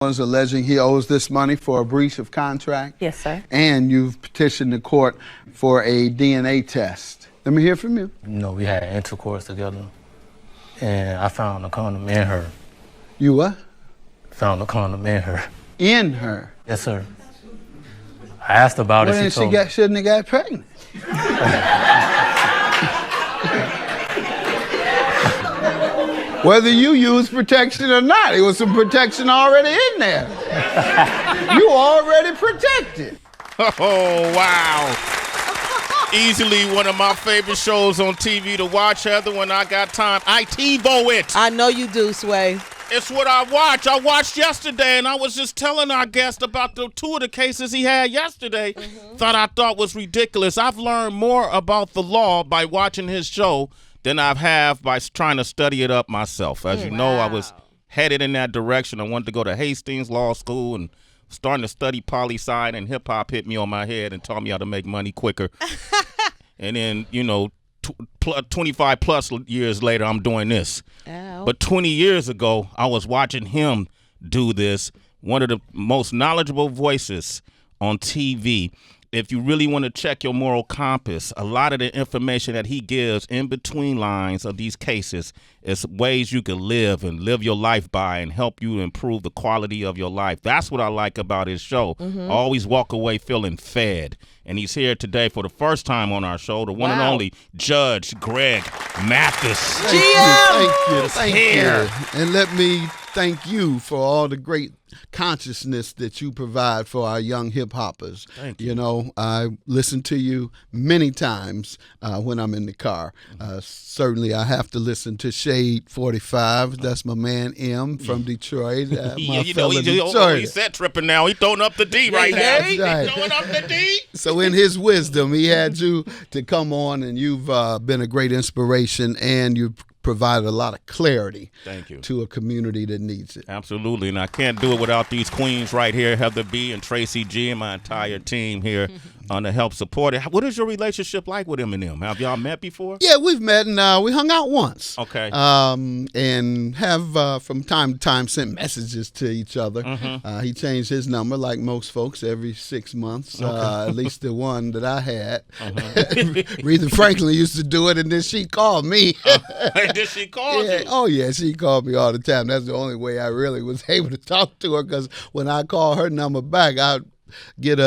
Was alleging he owes this money for a breach of contract. Yes, sir. And you've petitioned the court for a DNA test. Let me hear from you. You know, we had intercourse together, and I found a condom in her. You what? Found a condom in her. In her? Yes, sir. I asked about it. She shouldn't have got pregnant. Whether you use protection or not, there was some protection already in there. You already protected. Oh, wow. Easily one of my favorite shows on TV to watch, Heather, when I got time. I TiVo it. I know you do, Sway. It's what I watch. I watched yesterday, and I was just telling our guest about the two of the cases he had yesterday that I thought was ridiculous. I've learned more about the law by watching his show than I have by trying to study it up myself. As you know, I was headed in that direction. I wanted to go to Hastings Law School and starting to study poli-sci, and hip-hop hit me on my head and taught me how to make money quicker. And then, 25 plus years later, I'm doing this. Ow. But 20 years ago, I was watching him do this, one of the most knowledgeable voices on TV. If you really want to check your moral compass, a lot of the information that he gives in between lines of these cases is ways you can live and live your life by and help you improve the quality of your life. That's what I like about his show. I always walk away feeling fed. And he's here today for the first time on our show, the one and only Judge Greg Mathis. Thank you. And let me thank you for all the great consciousness that you provide for our young hip-hoppers. Thank you. You know, I listen to you many times when I'm in the car. Certainly I have to listen to Shade 45. That's my man M from Detroit. He's set tripping now. He's throwing up the D right now. That's He's right. throwing up the D. So in his wisdom, he had you to come on, and you've been a great inspiration, and you've provided a lot of clarity to a community that needs it. Absolutely, and I can't do it without these queens right here, Heather B and Tracy G and my entire team here to help support it. What is your relationship like with Eminem? Have y'all met before? Yeah, we've met, and we hung out once. Okay. And have from time to time sent messages to each other. He changed his number like most folks every 6 months, at least the one that I had. Aretha Franklin used to do it, and then she called me. Did she call you? Oh, yeah, she called me all the time. That's the only way I really was able to talk to her, because when I call her number back, I'd get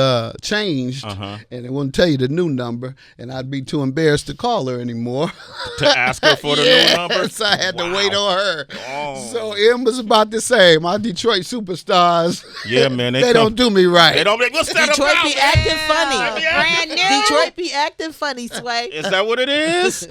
changed, and it wouldn't tell you the new number, and I'd be too embarrassed to call her anymore. To ask her for the new number? So I had to wait on her. So M was about the same. My Detroit superstars, yeah, man, they don't do me right. They don't make what's that Detroit about? be acting funny. Brand new. Detroit be acting funny, Sway. Is that what it is?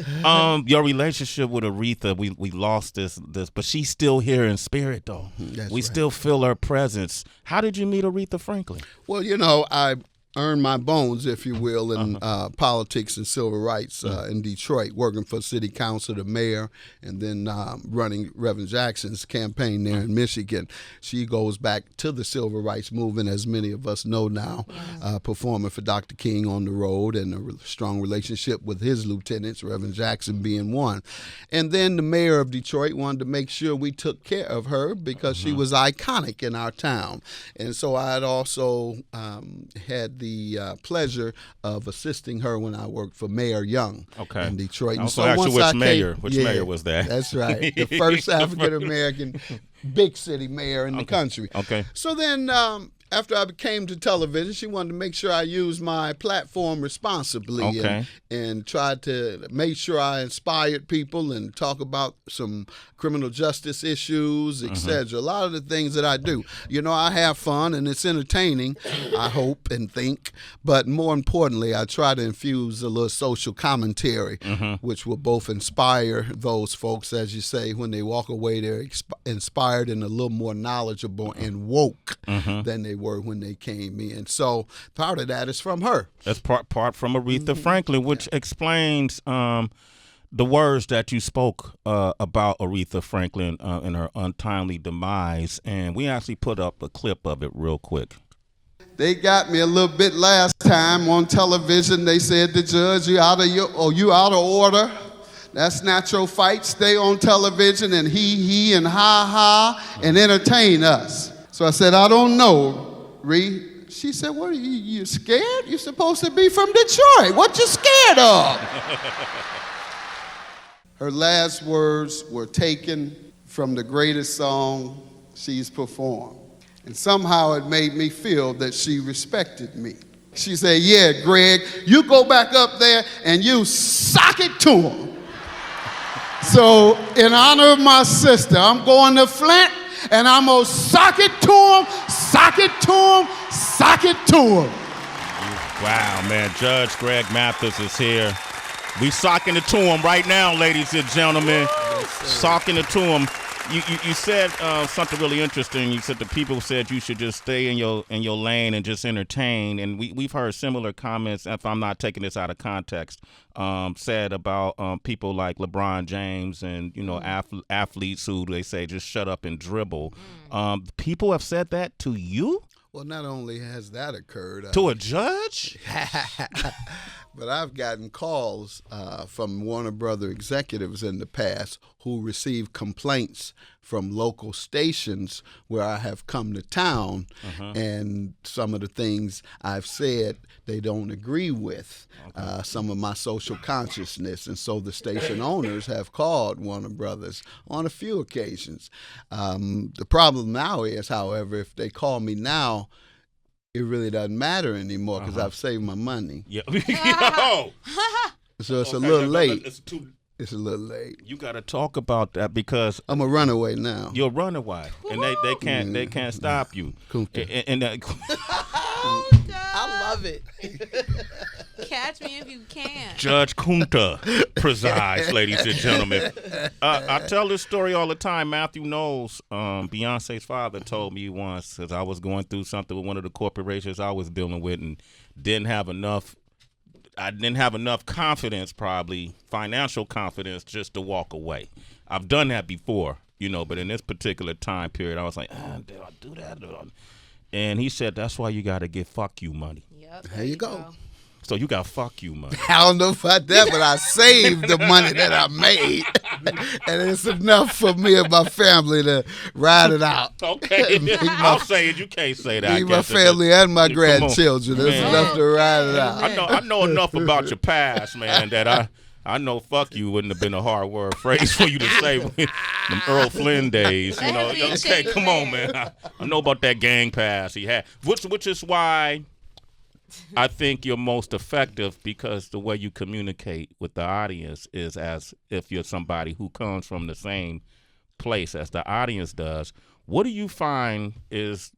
Your relationship with Aretha, we lost this, but she's still here in spirit, though. We still feel her presence. How did you meet Aretha Franklin? Well, you know, I earned my bones, if you will, in politics and civil rights in Detroit, working for city council, the mayor, and then running Reverend Jackson's campaign there in Michigan. She goes back to the civil rights movement, as many of us know now, performing for Dr. King on the road, and a strong relationship with his lieutenants, Reverend Jackson being one. And then the mayor of Detroit wanted to make sure we took care of her because she was iconic in our town. And so I had also had the pleasure of assisting her when I worked for Mayor Young in Detroit. And so which mayor was that? That's right. The first African-American big city mayor in the country. Okay. So then after I came to television, she wanted to make sure I used my platform responsibly and tried to make sure I inspired people and talk about some criminal justice issues, etc. A lot of the things that I do. You know, I have fun and it's entertaining, I hope and think. But more importantly, I try to infuse a little social commentary, which will both inspire those folks, as you say, when they walk away, they're inspired and a little more knowledgeable and woke than they were when they came in. So part of that is from her. That's part from Aretha Franklin, which explains the words that you spoke about Aretha Franklin and her untimely demise. And we actually put up a clip of it real quick. They got me a little bit last time on television. They said, the judge, you out of order. That's not your fight. Stay on television and he and ha and entertain us. So I said, I don't know, Ree. She said, what are you scared? You're supposed to be from Detroit. What you scared of? Her last words were taken from the greatest song she's performed. And somehow it made me feel that she respected me. She said, yeah, Greg, you go back up there and you sock it to him. So in honor of my sister, I'm going to Flint and I'm going to sock it to him, sock it to him, sock it to him. Wow, man. Judge Greg Mathis is here. We socking it to him right now, ladies and gentlemen. Socking it to him. You said something really interesting. You said the people said you should just stay in your lane and just entertain. And we've heard similar comments, if I'm not taking this out of context, said about people like LeBron James and athletes who they say just shut up and dribble. People have said that to you? Well, not only has that occurred. To a judge? But I've gotten calls from Warner Brother executives in the past who received complaints from local stations where I have come to town, and some of the things I've said they don't agree with, some of my social consciousness. And so the station owners have called Warner Brothers on a few occasions. The problem now is, however, if they call me now, it really doesn't matter anymore because I've saved my money. Yeah. So it's a little late. It's a little late. You got to talk about that because I'm a runaway now. You're a runaway, and they can't stop you. I love it. Catch me if you can. Judge Kunta presides, ladies and gentlemen. I tell this story all the time. Matthew knows. Beyonce's father told me once, because I was going through something with one of the corporations I was dealing with and didn't have enough confidence, probably financial confidence, just to walk away. I've done that before, but in this particular time period, I was like, did I do that? And he said, that's why you got to get fuck you money. Yep, there you go. So you got fuck you money. I don't know about that, but I saved the money that I made. And it's enough for me and my family to ride it out. Okay. I'll say it. You can't say that. Me, my family, and my grandchildren. There's enough to ride it out. I know enough about your past, man, that I know fuck you wouldn't have been a hard word phrase for you to say them Earl Flynn days. Okay, come on, man. I know about that gang pass he had, which is why I think you're most effective, because the way you communicate with the audience is as if you're somebody who comes from the same place as the audience does. What do you find is,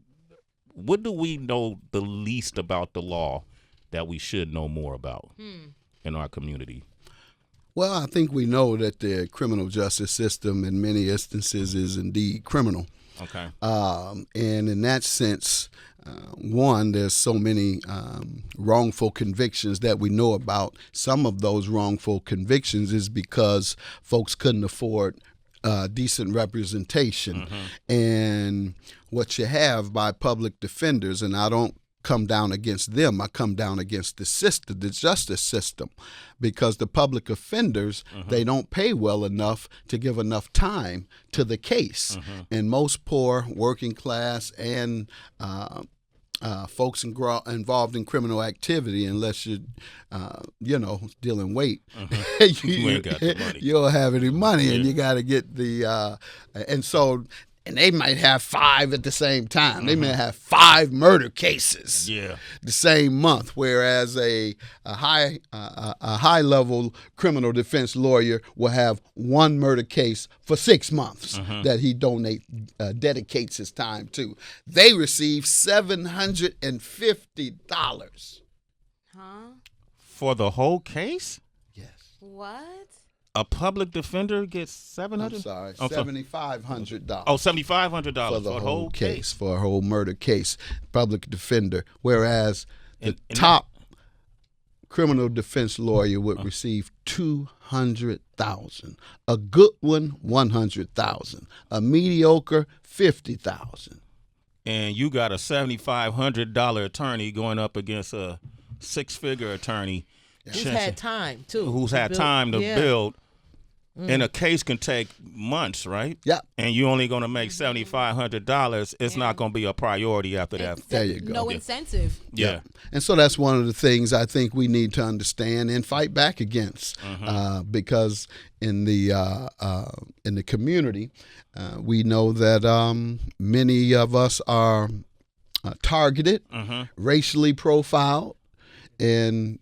what do we know the least about the law that we should know more about in our community? Well, I think we know that the criminal justice system in many instances is indeed criminal. Okay. And in that sense, one, there's so many wrongful convictions that we know about. Some of those wrongful convictions is because folks couldn't afford decent representation. And what you have by public defenders, and I don't come down against them, I come down against the system, the justice system, because the public offenders, they don't pay well enough to give enough time to the case. And most poor, working class, and folks involved in criminal activity, unless you're, dealing weight, you ain't got the money. You don't have any money, and you got to get the, and they might have 5 at the same time. They may have 5 murder cases the same month, whereas a high level criminal defense lawyer will have 1 murder case for 6 months that he dedicates his time to. They receive $750. For the whole case? Yes. What? A public defender gets $700? I'm sorry, $7,500. Oh, $7,500 for the whole case, for a whole murder case, public defender. Whereas the top criminal defense lawyer would receive $200,000. A good one, $100,000. A mediocre, $50,000. And you got a $7,500 attorney going up against a 6-figure attorney who's had time too. Who's had time to build. And a case can take months, right? Yeah. And you're only going to make $7,500. It's not going to be a priority after that. There you go. No incentive. Yeah. And so that's one of the things I think we need to understand and fight back against, because in the community, we know that many of us are targeted, racially profiled, and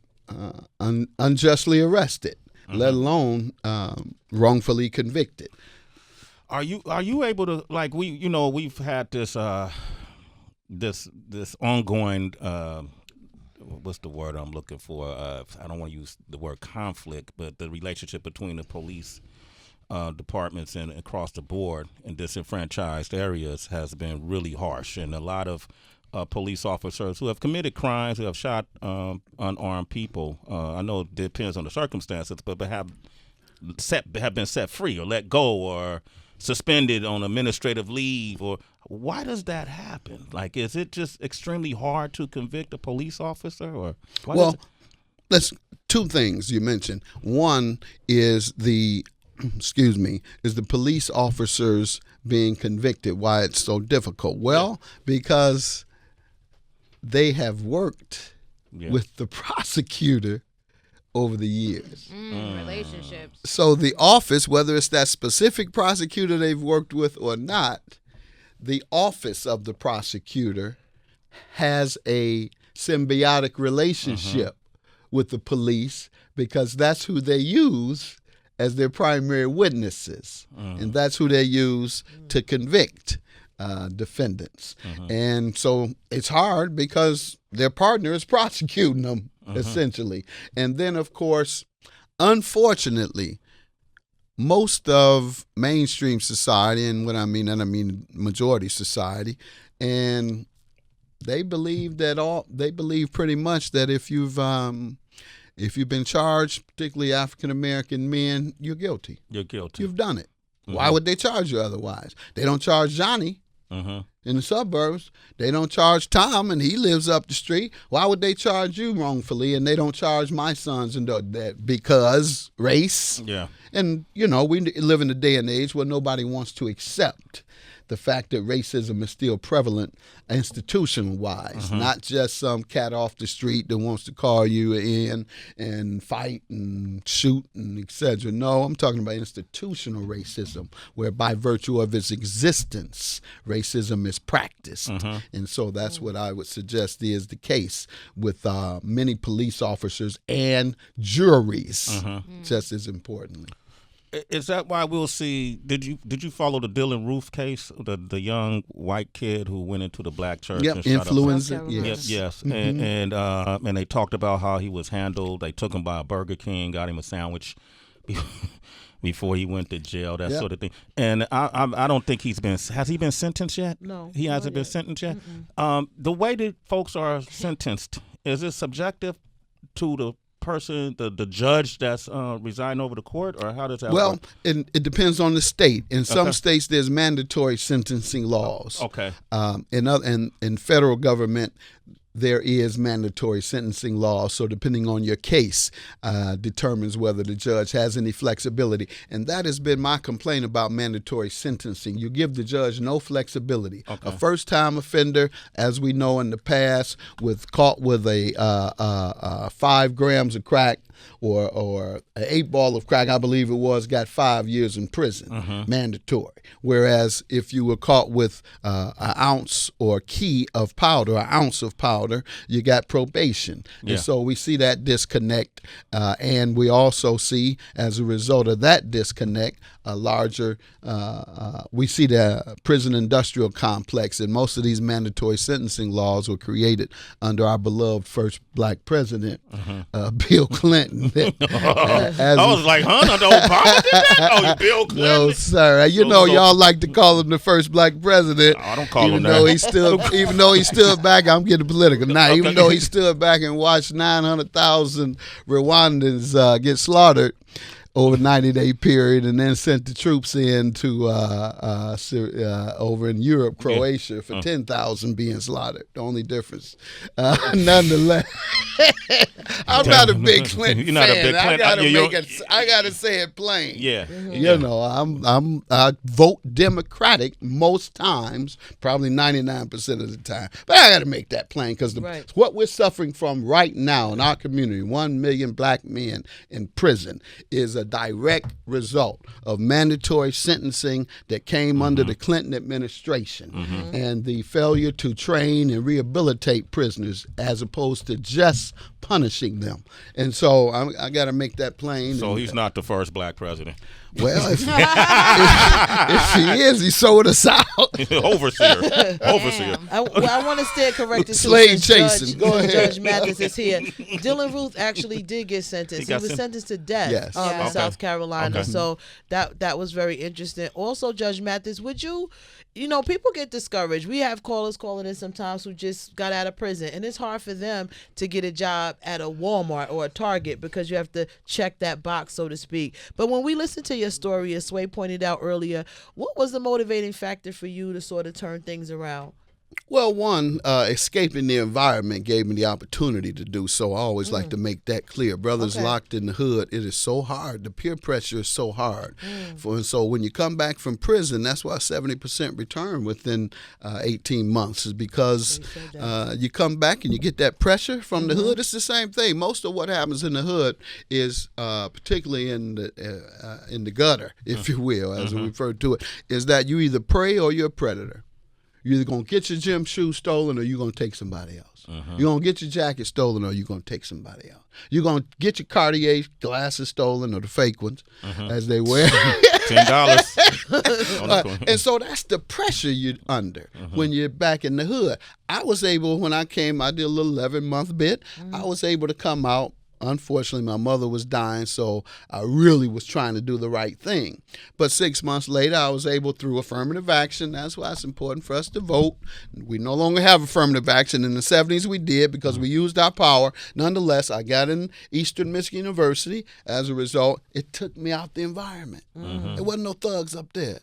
unjustly arrested, let alone wrongfully convicted. Are you able to, like, we've had this this ongoing what's the word I'm looking for? I don't want to use the word conflict, but the relationship between the police departments and across the board in disenfranchised areas has been really harsh, and a lot of police officers who have committed crimes, who have shot unarmed people. I know it depends on the circumstances, but have been set free or let go or suspended on administrative leave. Or why does that happen? Like, is it just extremely hard to convict a police officer? Or that's two things you mentioned. One is the police officers being convicted. Why it's so difficult? Well, because they have worked with the prosecutor over the years. Relationships. So the office, whether it's that specific prosecutor they've worked with or not, the office of the prosecutor has a symbiotic relationship with the police, because that's who they use as their primary witnesses, and that's who they use to convict defendants. And so it's hard because their partner is prosecuting them, essentially. And then, of course, unfortunately, most of mainstream society, and when I mean majority society, and they believe pretty much that if you've been charged, particularly African American men, you're guilty. You're guilty. You've done it. Why would they charge you otherwise? They don't charge Johnny in the suburbs. They don't charge Tom, and he lives up the street. Why would they charge you wrongfully, and they don't charge my sons and that? Because race. Yeah. And, we live in a day and age where nobody wants to accept the fact that racism is still prevalent institutional-wise, not just some cat off the street that wants to call you in and fight and shoot and et cetera. No, I'm talking about institutional racism, where by virtue of its existence, racism is practiced. And so that's what I would suggest is the case with many police officers and juries, just as importantly. Is that why we'll see? Did you follow the Dylan Roof case, the young white kid who went into the black church? Yep, and shot influenza. Yes. And they talked about how he was handled. They took him by a Burger King, got him a sandwich before he went to jail, that sort of thing. And I don't think has he been sentenced yet? No, he hasn't been sentenced yet. The way that folks are sentenced, is it subjective to the person, the judge that's residing over the court, or how does that work? Well, it depends on the state. In some states, there's mandatory sentencing laws. Okay. In federal government, there is mandatory sentencing law. So depending on your case, determines whether the judge has any flexibility. And that has been my complaint about mandatory sentencing. You give the judge no flexibility. Okay. A first-time offender, as we know in the past, caught with a 5 grams of crack or an 8 ball of crack, I believe it was, got 5 years in prison, mandatory. Whereas if you were caught with an ounce or key of powder, an ounce of powder, you got probation. Yeah. And so we see that disconnect, and we also see, as a result of that disconnect, a larger, we see the prison industrial complex, and most of these mandatory sentencing laws were created under our beloved first black president, Bill Clinton. I was like, the Obama did that? Oh, Bill Clinton? No, sir. Y'all like to call him the first black president. I don't call him that. Even though he stood back, I'm getting political now. Okay. Even though he stood back and watched 900,000 Rwandans get slaughtered, over a 90-day period, and then sent the troops in to over in Europe, Croatia, for 10,000 being slaughtered. The only difference, nonetheless, I'm not a big Clinton You're not a fan. big Clinton. I gotta say it plain. Yeah. You know, I vote Democratic most times, probably 99% of the time. But I got to make that plain because what we're suffering from right now in our community, 1 million black men in prison, is a direct result of mandatory sentencing that came under the Clinton administration and the failure to train and rehabilitate prisoners as opposed to just punishing them. And so I got to make that plain. So he's not the first black president. Well, if he is, he sold us out. Overseer. I want to stay corrected. Slave chasing. Go ahead. Judge Mathis is here. Dylan Ruth actually did get sentenced. He was sentenced to death in South Carolina. Okay. So that was very interesting. Also, Judge Mathis, would you know, people get discouraged. We have callers calling in sometimes who just got out of prison, and it's hard for them to get a job at a Walmart or a Target because you have to check that box, so to speak. But when we listen to your story, as Sway pointed out earlier, what was the motivating factor for you to sort of turn things around? Well, one, escaping the environment gave me the opportunity to do so. I always like to make that clear. Brothers locked in the hood, it is so hard. The peer pressure is so hard. And so when you come back from prison, that's why 70% return within 18 months is because you come back and you get that pressure from the hood. It's the same thing. Most of what happens in the hood is, particularly in the gutter, if you will, as we refer to it, is that you either prey or you're a predator. You're either going to get your gym shoes stolen or you're going to take somebody else. You're going to get your jacket stolen or you're going to take somebody else. You're going to get your Cartier glasses stolen or the fake ones, as they wear. $10. And so that's the pressure you're under when you're back in the hood. I was able, when I came, I did a little 11-month bit. I was able to come out. Unfortunately, my mother was dying, so I really was trying to do the right thing. But 6 months later, I was able, through affirmative action, that's why it's important for us to vote. We no longer have affirmative action. In the 70s, we did because we used our power. Nonetheless, I got in Eastern Michigan University. As a result, it took me out the environment. There wasn't no thugs up there.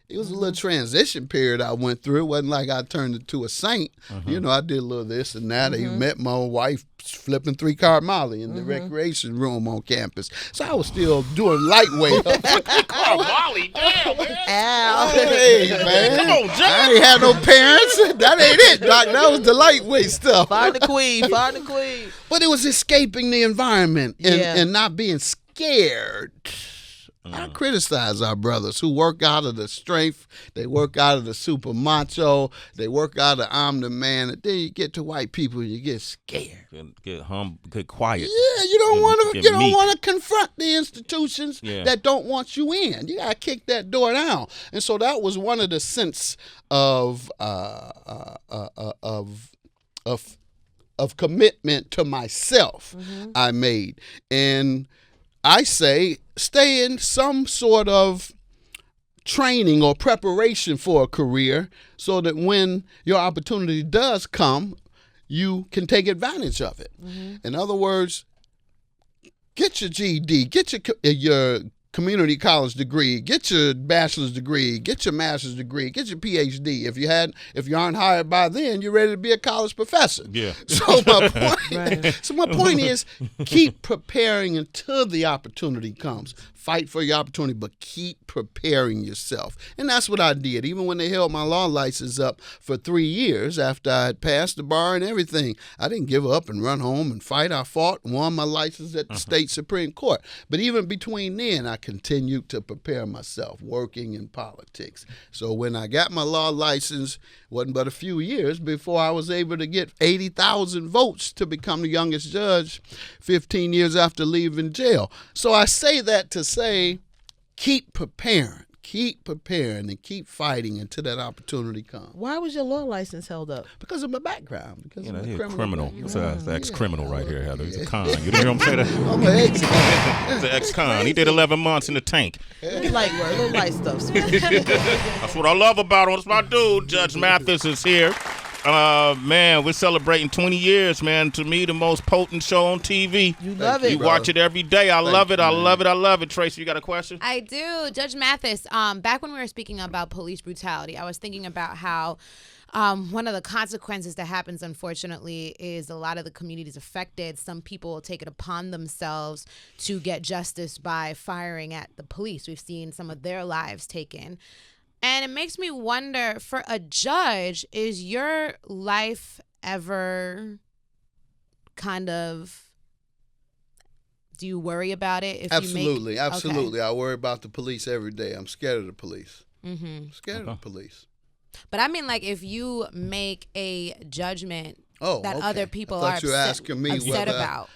It was a little transition period I went through. It wasn't like I turned into a saint. You know, I did a little this and that. I met my wife flipping 3-card Molly in the recreation room on campus. So I was still doing lightweight. Molly, damn, man. Ow. Hey, man. Come on, John. I ain't had no parents. That ain't it, Doc. That was the lightweight stuff. Find the queen. Find the queen. But it was escaping the environment and not being scared. I criticize our brothers who work out of the strength. They work out of the super macho. They work out of I'm the man. And then you get to white people, you get scared. Get quiet. Yeah, you don't want to confront the institutions that don't want you in. You gotta kick that door down. And so that was one of the sense of commitment to myself I made. And I say stay in some sort of training or preparation for a career so that when your opportunity does come, you can take advantage of it. In other words, get your GED, get your community college degree, get your bachelor's degree, get your master's degree, get your PhD. If you aren't hired by then, you're ready to be a college professor. Yeah. So my point is keep preparing until the opportunity comes. Fight for your opportunity, but keep preparing yourself. And that's what I did. Even when they held my law license up for 3 years after I had passed the bar and everything, I didn't give up and run home and fight. I fought and won my license at the state Supreme Court. But even between then, I continued to prepare myself, working in politics. So when I got my law license, it wasn't but a few years before I was able to get 80,000 votes to become the youngest judge 15 years after leaving jail. So I say that to say, keep preparing, and keep fighting until that opportunity comes. Why was your law license held up? Because of my background. Because You know, I'm he's a a criminal. It's an ex-criminal right here, Heather. He's a con. You didn't hear him say that? I'm an ex. He's an ex-con. He did 11 months in the tank. Light work, little light stuff. That's what I love about him. It's my dude. Judge Mathis is here. Man, we're celebrating 20 years, man. To me, the most potent show on TV. You love it. You watch it every day. I love it. I love it. I love it. Tracy, you got a question? I do. Judge Mathis, back when we were speaking about police brutality, I was thinking about how one of the consequences that happens, unfortunately, is a lot of the communities affected. Some people will take it upon themselves to get justice by firing at the police. We've seen some of their lives taken. And it makes me wonder, for a judge, is your life ever kind of, do you worry about it? If Absolutely. Okay. I worry about the police every day. I'm scared of the police. Scared of the police. But I mean, like, if you make a judgment that other people I are thought you were asking me upset whether about.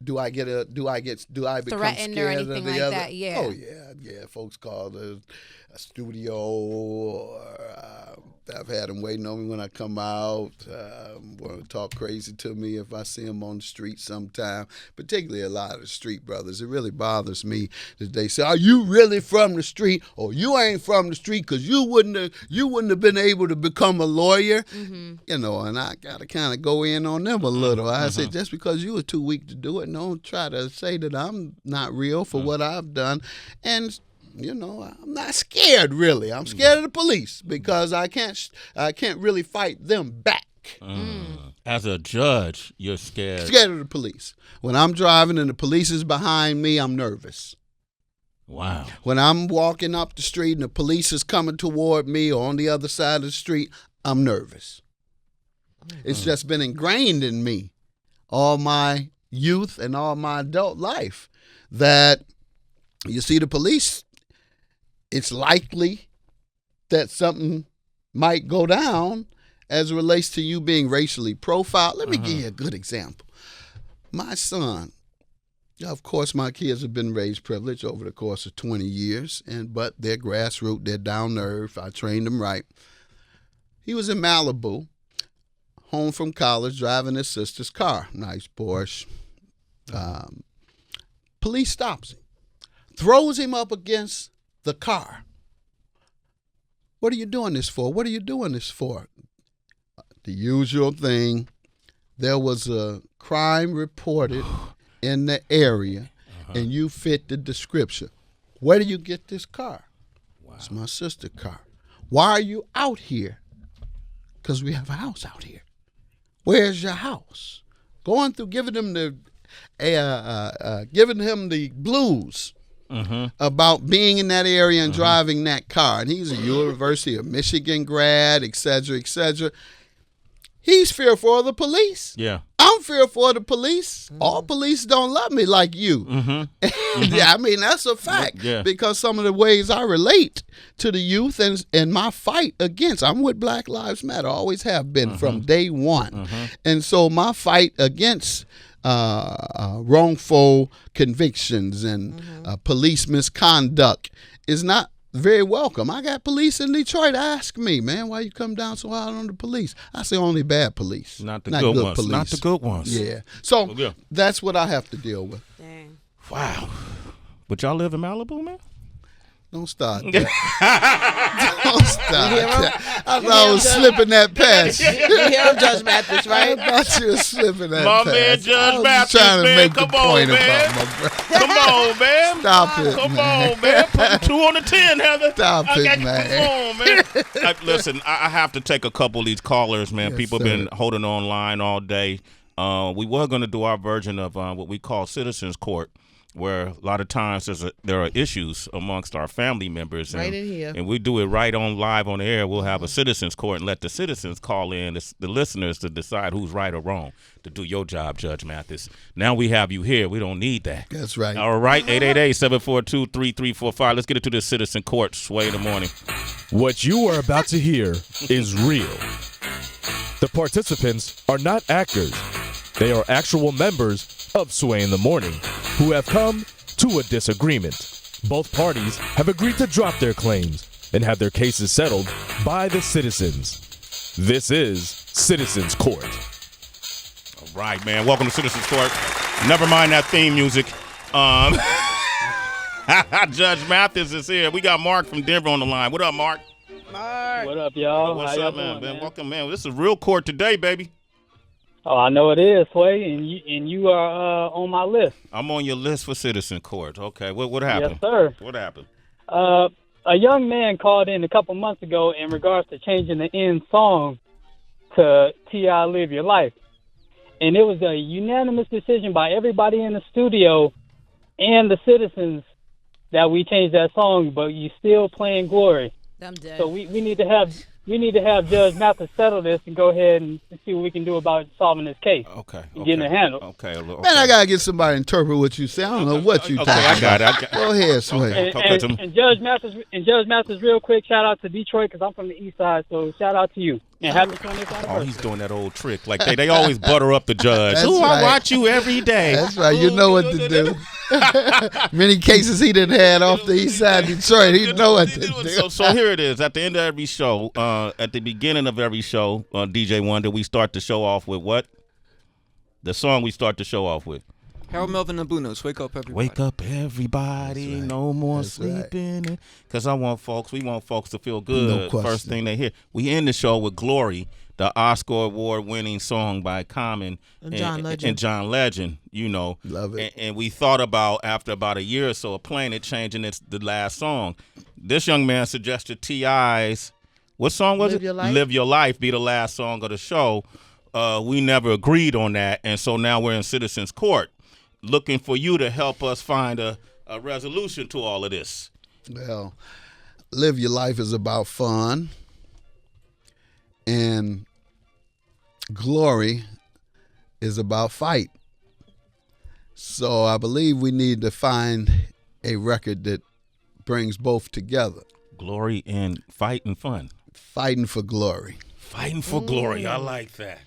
Do I become Threatened scared or anything of the like other? that? Yeah. Oh yeah. Folks call a studio, or I've had them waiting on me when I come out. Want to talk crazy to me if I see them on the street sometime. Particularly a lot of the street brothers. It really bothers me that they say, "Are you really from the street?" Or "You ain't from the street because you wouldn't have been able to become a lawyer." You know, and I gotta kind of go in on them a little. I say, just because you were too weak to do it, don't try to say that I'm not real for what I've done. And you know, I'm not scared really. I'm scared of the police because I can't really fight them back. As a judge, you're scared. Scared of the police. When I'm driving and the police is behind me, I'm nervous. Wow. When I'm walking up the street and the police is coming toward me or on the other side of the street, I'm nervous. It's just been ingrained in me all my youth and all my adult life that you see the police, it's likely that something might go down as it relates to you being racially profiled. Let me give you a good example. My son, of course, my kids have been raised privileged over the course of 20 years, but they're grassroots, they're down to earth. I trained them right. He was in Malibu, home from college, driving his sister's car, nice Porsche. Police stops him, throws him up against the car. What are you doing this for? What are you doing this for? The usual thing. There was a crime reported in the area, and you fit the description. Where do you get this car? Wow. It's my sister's car. Why are you out here? Because we have a house out here. Where's your house? Going through giving him the blues about being in that area and driving that car. And he's a University of Michigan grad, et cetera, et cetera. He's fearful of the police. Yeah. I'm fearful of the police. All police don't love me like you. Yeah, I mean, that's a fact. Yeah. Because some of the ways I relate to the youth and my fight against, I'm with Black Lives Matter, always have been from day one. And so my fight against wrongful convictions and police misconduct is not very welcome. I got police in Detroit ask me, "Man, why you come down so hard on the police?" I say, only bad police. Not the good ones. Police. Not the good ones. Yeah. So that's what I have to deal with. Dang. Wow. But y'all live in Malibu, man? Don't start that. Don't start that. I thought I was slipping that past. You hear him, Judge Mathis, I right? thought you were slipping that My past. man, Judge I was Mathis, trying to man. make Come the on, point man. about my brother. Come on, man. Stop it, Come man. on, man. Put 2 on the 10, Heather. Stop I it, got you. man. Come on, man. Listen, I have to take a couple of these callers, man. Yes, People sir. been holding online all day. We were going to do our version of what we call Citizens Court, where a lot of times there are issues amongst our family members. Right in here. And we do it right on live on the air. We'll have a citizens court and let the citizens call in, the listeners, to decide who's right or wrong, to do your job, Judge Mathis. Now we have you here. We don't need that. That's right. All right, 888-742-3345. Let's get into the citizen court. Sway in the morning. What you are about to hear is real. The participants are not actors. They are actual members of Sway in the Morning who have come to a disagreement. Both parties have agreed to drop their claims and have their cases settled by the citizens. This is Citizens Court. All right, man. Welcome to Citizens Court. Never mind that theme music. Judge Mathis is here. We got Mark from Denver on the line. What up, Mark? Mark. Mark. What up, y'all? What's How y'all up, man? doing, Man, welcome, man. This is real court today, baby. Oh, I know it is, Sway, and you are on my list. I'm on your list for citizen court. Okay, what happened? Yes, sir. What happened? A young man called in a couple months ago in regards to changing the end song to T.I. Live Your Life. And it was a unanimous decision by everybody in the studio and the citizens that we changed that song, but you still playing Glory. I'm dead. So we need to have Judge Mathis settle this and go ahead and see what we can do about solving this case. Okay. And getting it handled. Okay. Man, I gotta get somebody to interpret what you say. I don't know what you talking I got about. it. Go ahead, Sway. And Judge Mathis, real quick, shout out to Detroit because I'm from the East Side. So shout out to you and happy 20th anniversary. Oh, he's doing that old trick. Like they always butter up the judge. That's Ooh, right. I watch you every day. That's right. You know what to do. Many cases he done had off the East Side of Detroit. He know what to do. So here it is. At the end of every show, at the beginning of every show, DJ Wonder, we start the show off with what? The song we start the show off with. Harold Melvin and Blue Notes. Wake up, everybody. Wake up, everybody. That's right. No more That's sleeping. Because we want folks to feel No good. question. First thing they hear. We end the show with Glory, the Oscar award-winning song by Common And John Legend. and John Legend, you know. Love it. And we thought about, after about a year or so of playing it, changing the last song. This young man suggested T.I.'s, what song was Live it? Your Life? Live Your Life be the last song of the show. We never agreed on that, and so now we're in citizens court looking for you to help us find a resolution to all of this. Well, Live Your Life is about fun, and Glory is about fight. So I believe we need to find a record that brings both together. Glory and fight and fun. Fighting for glory. Fighting for glory. I like that.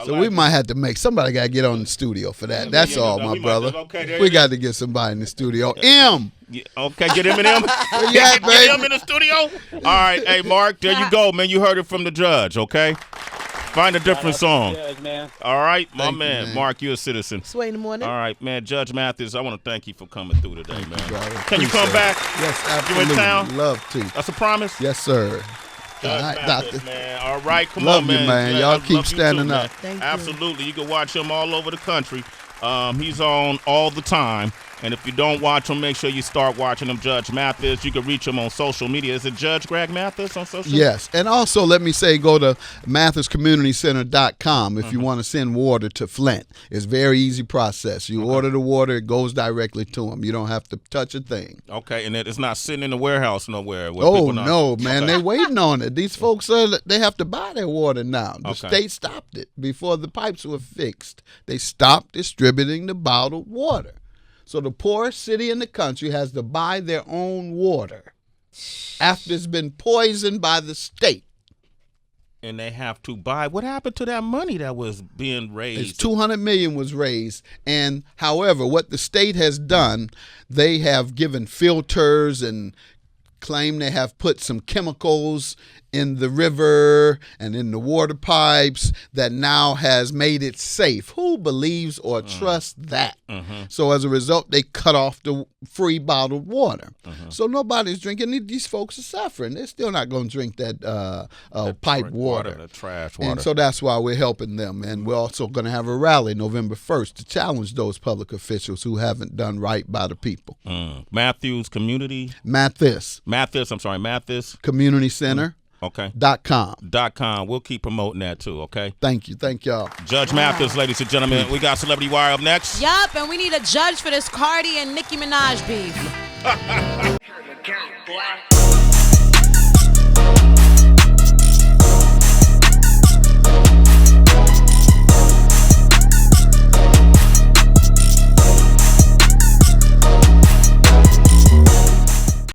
So we might have to make somebody got to get on the studio for that. That's all, my brother. We got to get somebody in the studio. M. Yeah, okay, get Eminem. Where you at, Get him baby? in the studio. All right, hey Mark, there you go, man. You heard it from the judge. Okay, find a different song. Judge, man. All right, my Thank you, man. man. Mark, you're a citizen. Sway in the morning. All right, man. Judge Mathis, I want to thank you for coming through today, man. brother. Can you come Appreciate back? Yes, You absolutely. in town? Love to. That's a promise. Yes, sir. Judge All right, Mathis, doctor. man. All right, come Love on, you, man. man. Yeah, Y'all I keep love you standing too, up. man. Thank you. Absolutely. You can watch him all over the country. He's on all the time. And if you don't watch him, make sure you start watching him, Judge Mathis. You can reach him on social media. Is it Judge Greg Mathis on social media? Yes, and also let me say go to mathiscommunitycenter.com if you want to send water to Flint. It's a very easy process. You order the water, it goes directly to them. You don't have to touch a thing. Okay, and it's not sitting in the warehouse nowhere. Where Oh, people not- no, man. Okay. They're waiting on it. These folks, they have to buy their water now. The Okay. state stopped it before the pipes were fixed. They stopped distributing the bottled water. So the poorest city in the country has to buy their own water after it's been poisoned by the state. And they have to buy. What happened to that money that was being It's raised? $200 million was raised, and however, what the state has done, they have given filters and claim they have put some chemicals in the river and in the water pipes that now has made it safe. Who believes or trusts that? So as a result, they cut off the free bottled water. So nobody's drinking. These folks are suffering. They're still not going to drink that pipe water. The trash water. And so that's why we're helping them. And we're also going to have a rally November 1st to challenge those public officials who haven't done right by the people. Matthews Community. Mathis, Community Center. Okay. .com. .com. We'll keep promoting that too, okay? Thank you. Thank y'all. Judge Mathis, ladies and gentlemen. We got Celebrity Wire up next. Yup, and we need a judge for this Cardi and Nicki Minaj beef.